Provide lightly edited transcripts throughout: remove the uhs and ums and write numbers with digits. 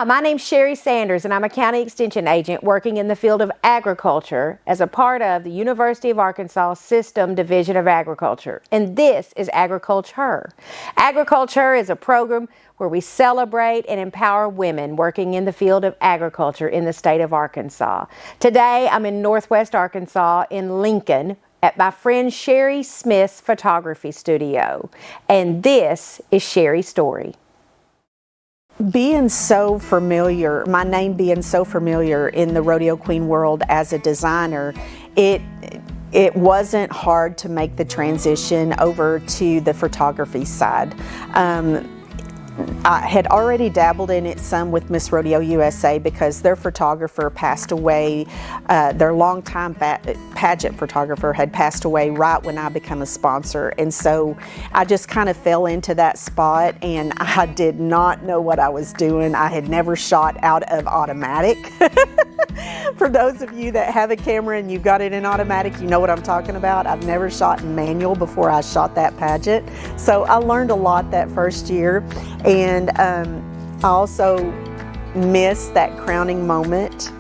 Hi, my name's Sherry Sanders, and I'm a county extension agent working in the field of agriculture as a part of the University of Arkansas System Division of Agriculture. And this is Agriculture. Agriculture is a program where we celebrate and empower women working in the field of agriculture in the state of Arkansas. Today, I'm in Northwest Arkansas in Lincoln at my friend Sherry Smith's photography studio. And this is Sherry's story. Being so familiar, my name being so familiar in the rodeo queen world as a designer, it wasn't hard to make the transition over to the photography side. I had already dabbled in it some with Miss Rodeo USA because their photographer passed away, their longtime pageant photographer had passed away right when I became a sponsor. And so I just kind of fell into that spot, and I did not know what I was doing. I had never shot out of automatic. For those of you that have a camera and you've got it in automatic, you know what I'm talking about. I've never shot in manual before I shot that pageant. So I learned a lot that first year, and I also missed that crowning moment.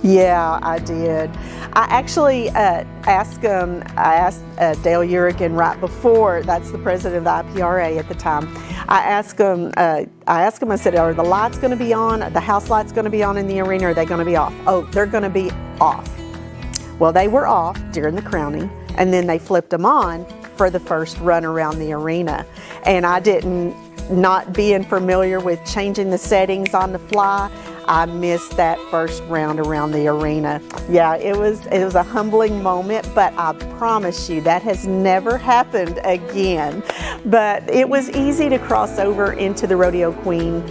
Yeah, I did. I actually asked Dale Urigan right before, that's the president of the IPRA at the time. I asked him, I said, are the lights going to be on? The house lights going to be on in the arena? Or are they going to be off? Oh, they're going to be off. Well, they were off during the crowning, and then they flipped them on for the first run around the arena. And I not being familiar with changing the settings on the fly, I missed that first round around the arena. Yeah, it was a humbling moment, but I promise you that has never happened again. But it was easy to cross over into the rodeo queen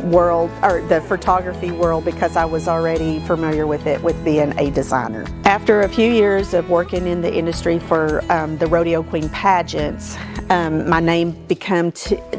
world, or the photography world, because I was already familiar with it with being a designer. After a few years of working in the industry for the rodeo queen pageants, my name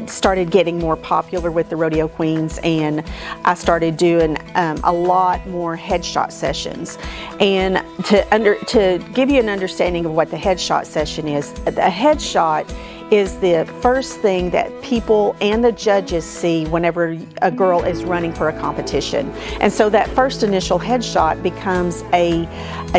started getting more popular with the rodeo queens, and I started doing a lot more headshot sessions. And to give you an understanding of what the headshot session is, the headshot is the first thing that people and the judges see whenever a girl is running for a competition. And so that first initial headshot becomes a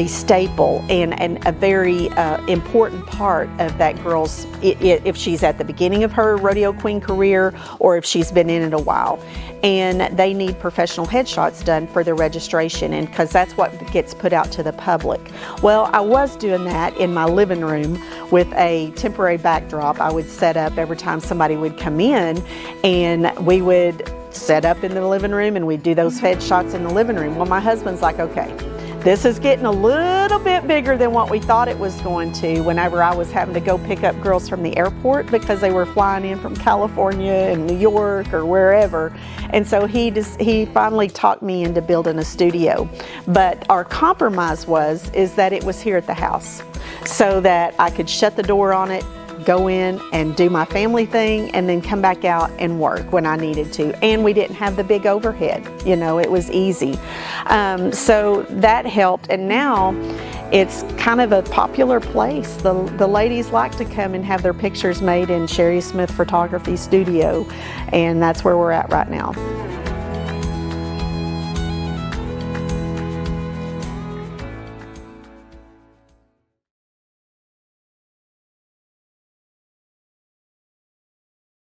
staple and a very important part of that girl's, if she's at the beginning of her rodeo queen career or if she's been in it a while. And they need professional headshots done for their registration, and because that's what gets put out to the public. Well, I was doing that in my living room with a temporary backdrop I would set up every time somebody would come in, and we would set up in the living room and we'd do those headshots in the living room. Well, my husband's like, okay, this is getting a little bit bigger than what we thought it was going to, whenever I was having to go pick up girls from the airport because they were flying in from California and New York or wherever. And so he finally talked me into building a studio. But our compromise is that it was here at the house, so that I could shut the door on it, go in and do my family thing, and then come back out and work when I needed to. And we didn't have the big overhead, you know, it was easy. So that helped, and now it's kind of a popular place. The ladies like to come and have their pictures made in Sherry Smith Photography Studio, and that's where we're at right now.